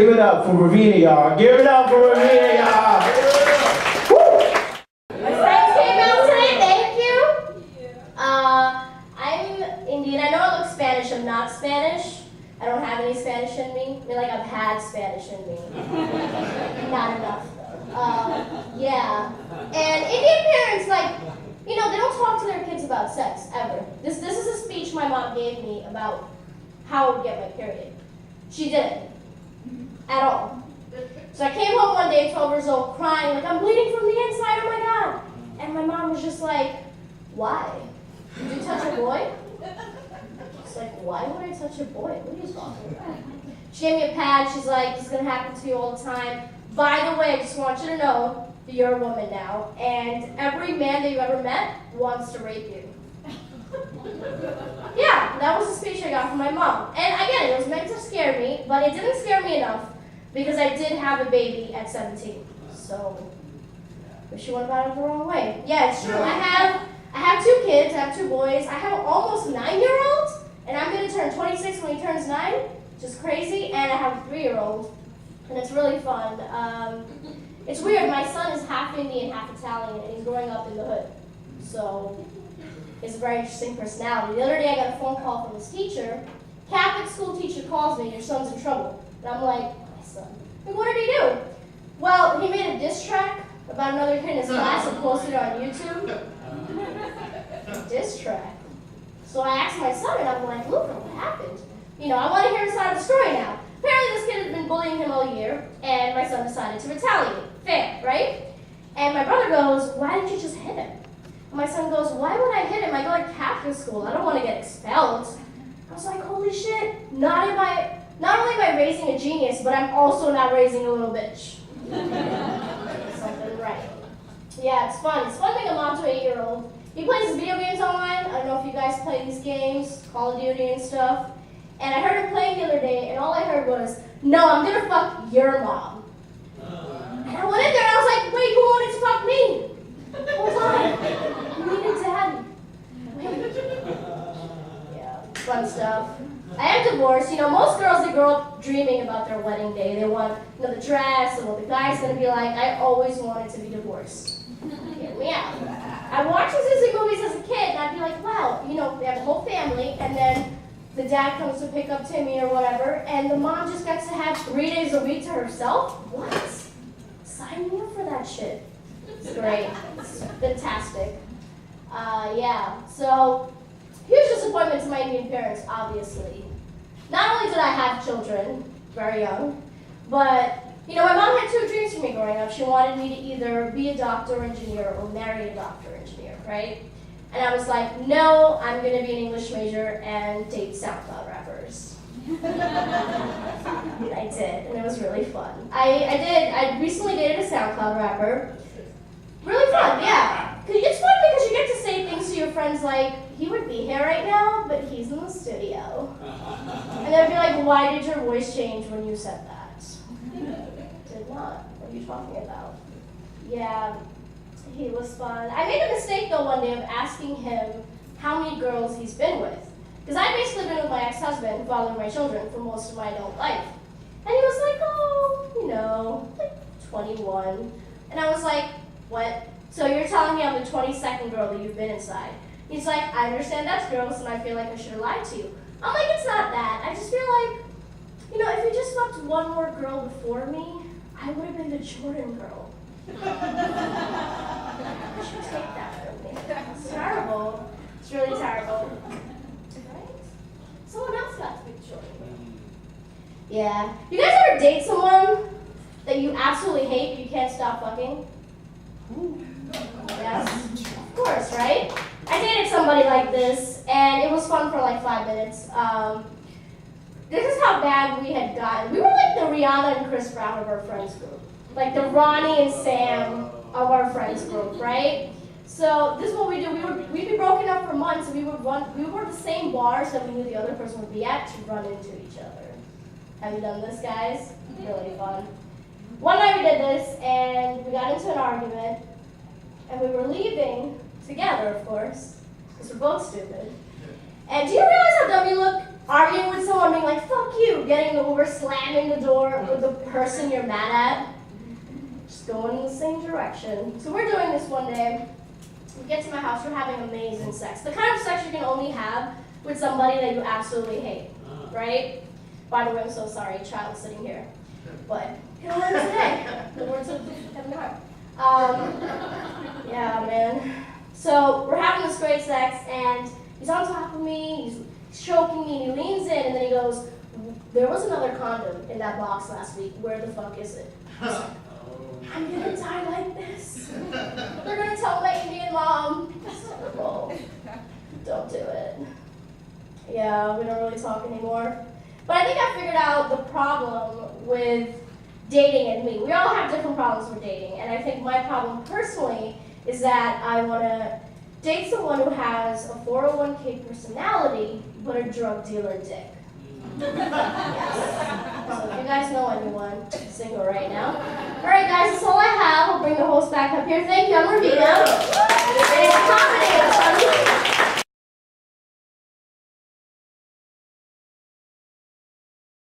Give it up for Ruveena, y'all. Give it up for Ruveena, y'all. My friends came out today, thank you. I'm Indian. I know I look Spanish, I'm not Spanish. I don't have any Spanish in me. I mean, like, I've had Spanish in me. Not enough, though. Yeah. And Indian parents, like, you know, they don't talk to their kids about sex, ever. This is a speech my mom gave me about how I would get my period. She didn't. At all. So I came home one day, 12 years old, crying, like, I'm bleeding from the inside, oh my God. And my mom was just like, why? Did you touch a boy? It's like, why would I touch a boy? What are you talking about? She gave me a pad. She's like, this is going to happen to you all the time. By the way, I just want you to know that you're a woman now, and every man that you ever met wants to rape you. Yeah, that was the speech I got from my mom. And again, it was meant to scare me, but it didn't scare me enough because I did have a baby at 17. So, wish you went about it the wrong way. Yeah, it's true. I have 2 kids. I have 2 boys. I have an almost 9-year-old. And I'm going to turn 26 when he turns 9, which is crazy, and I have a 3-year-old, and it's really fun. It's weird, my son is half Indian, half Italian, and he's growing up in the hood, so it's a very interesting personality. The other day I got a phone call from his teacher. Catholic school teacher calls me, your son's in trouble. And I'm like, my son? Like, what did he do? Well, he made a diss track about another kid in his class and posted it on YouTube. Diss track? So I asked my son, and I'm like, Luca, what happened? You know, I want to hear his side of the story now. Apparently this kid had been bullying him all year, and my son decided to retaliate. Fair, right? And my brother goes, why didn't you just hit him? And my son goes, why would I hit him? I go to Catholic school. I don't want to get expelled. I was like, holy shit. Not only am I raising a genius, but I'm also not raising a little bitch. Something right. Yeah, it's fun. It's fun being a mom to an 8-year-old. He plays video games online. I don't know if you guys play these games, Call of Duty and stuff. And I heard him playing the other day, and all I heard was, no, I'm gonna fuck your mom. And I went in there and I was like, wait, who wanted to fuck me? Hold on. You needed daddy. Wait. Yeah, fun stuff. I am divorced. You know, most girls, they grow up dreaming about their wedding day. They want, you know, the dress and what the guy's gonna be like. I always wanted to be divorced. Get me out. I watched these Disney movies as a kid, and I'd be like, wow, you know, they have a whole family, and then the dad comes to pick up Timmy or whatever, and the mom just gets to have 3 days a week to herself? What? Sign me up for that shit. It's great. It's fantastic. Yeah, so huge disappointment to my Indian parents, obviously. Not only did I have children, very young, but you know, my mom had 2 dreams for me growing up. She wanted me to either be a doctor or engineer or marry a doctor or engineer, right? And I was like, no, I'm going to be an English major and date SoundCloud rappers. And I did, and it was really fun. I recently dated a SoundCloud rapper. Really fun, yeah. It's fun because you get to say things to your friends like, he would be here right now, but he's in the studio. And they'd be like, why did your voice change when you said that? Did not. What are you talking about? Yeah, he was fun. I made a mistake though one day of asking him how many girls he's been with. Because I've basically been with my ex-husband, father of my children, for most of my adult life. And he was like, oh, you know, like 21. And I was like, what? So you're telling me I'm the 22nd girl that you've been inside? He's like, I understand that's gross and I feel like I should have lied to you. I'm like, it's not that. I just feel like, you know, if you just fucked one more girl before me, I would have been the Jordan girl. You should take that from me. It's terrible. It's really terrible. Right? Someone else got to be the Jordan girl. Yeah. You guys ever date someone that you absolutely hate but you can't stop fucking? Yes. Of course, right? I dated somebody like this, and it was fun for like 5 minutes. This is how bad we had gotten. We were like the Rihanna and Chris Brown of our friends group. Like the Ronnie and Sam of our friends group, right? So this is what we do. We'd be broken up for months, and we would work the same bars that we knew the other person would be at to run into each other. Have you done this, guys? Really fun. One night we did this, and we got into an argument, and we were leaving together, of course, because we're both stupid. And do you realize how dumb you look arguing with someone, being like, fuck you, getting the Uber, slamming the door with the person you're mad at. Just going in the same direction. So we're doing this one day. We get to my house, we're having amazing sex. The kind of sex you can only have with somebody that you absolutely hate, right? By the way, I'm so sorry, a child sitting here. But it'll learn today. The words of Heavenly Heart. Yeah, man. So we're having this great sex, and he's on top of me, he's choking me, he leans in, and then he goes, there was another condom in that box last week. Where the fuck is it? I'm gonna die like this. They're gonna tell my Indian mom. It's terrible. Don't do it. Yeah, we don't really talk anymore. But I think I figured out the problem with dating and me. We all have different problems with dating, and I think my problem personally is that I want to date someone who has a 401k personality, but a drug dealer dick. Yes. So if you guys know anyone single right now. All right, guys, that's all I have. I'll bring the host back up here. Thank you. I'm Ruveena. And it's comedy.